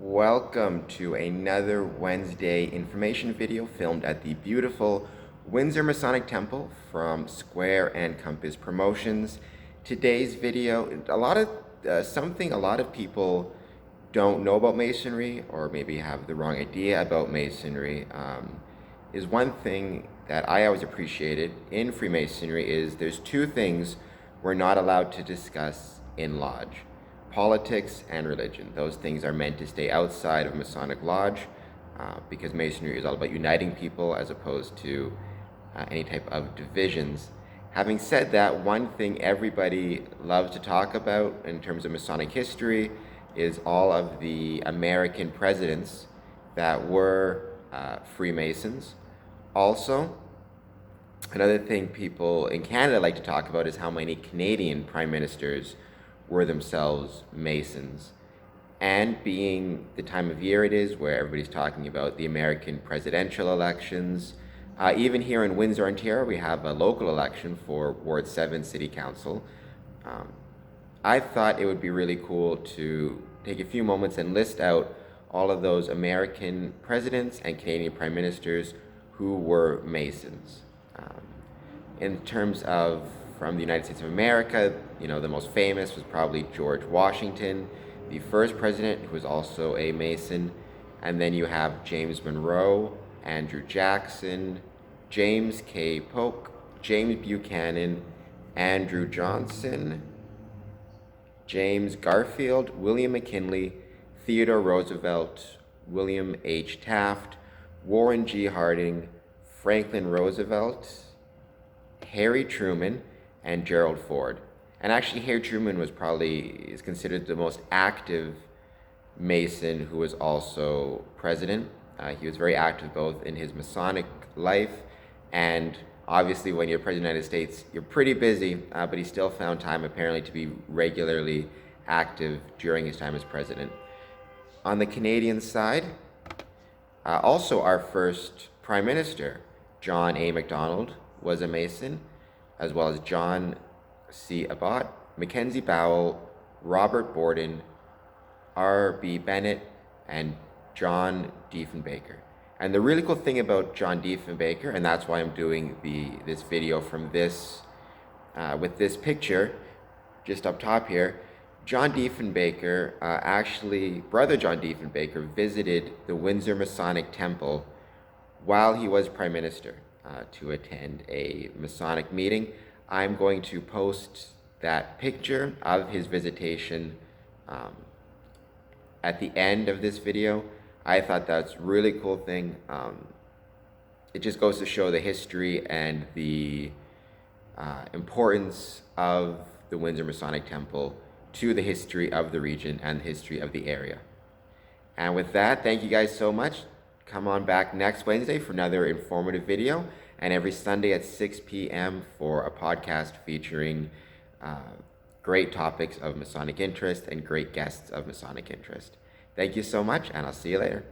Welcome to another Wednesday information video filmed at the beautiful Windsor Masonic Temple from Square and Compass Promotions. Today's video, something a lot of people don't know about Masonry, or maybe have the wrong idea about Masonry, is one thing that I always appreciated in Freemasonry is there's two things we're not allowed to discuss in lodge: politics and religion. Those things are meant to stay outside of Masonic Lodge because Masonry is all about uniting people as opposed to any type of divisions. Having said that, one thing everybody loves to talk about in terms of Masonic history is all of the American presidents that were Freemasons. Also, another thing people in Canada like to talk about is how many Canadian prime ministers were themselves Masons. And being the time of year it is where everybody's talking about the American presidential elections, even here in Windsor, Ontario, we have a local election for Ward 7 City Council. I thought it would be really cool to take a few moments and list out all of those American presidents and Canadian prime ministers who were Masons. In terms of from the United States of America, the most famous was probably George Washington, the first president who was also a Mason. And then you have James Monroe, Andrew Jackson, James K. Polk, James Buchanan, Andrew Johnson, James Garfield, William McKinley, Theodore Roosevelt, William H. Taft, Warren G. Harding, Franklin Roosevelt, Harry Truman, and Gerald Ford. And actually, Harry Truman is considered the most active Mason who was also president. He was very active both in his Masonic life, and obviously when you're president of the United States, you're pretty busy, but he still found time apparently to be regularly active during his time as president. On the Canadian side, also our first prime minister, John A. Macdonald, was a Mason, as well as John C. Abbott, Mackenzie Bowell, Robert Borden, R.B. Bennett, and John Diefenbaker. And the really cool thing about John Diefenbaker, and that's why I'm doing this video from with this picture just up top here, John Diefenbaker, brother John Diefenbaker, visited the Windsor Masonic Temple while he was Prime Minister to attend a Masonic meeting. I'm going to post that picture of his visitation at the end of this video. I thought that's a really cool thing. It just goes to show the history and the importance of the Windsor Masonic Temple to the history of the region and the history of the area. And with that, thank you guys so much. Come on back next Wednesday for another informative video, and every Sunday at 6 p.m. for a podcast featuring great topics of Masonic interest and great guests of Masonic interest. Thank you so much, and I'll see you later.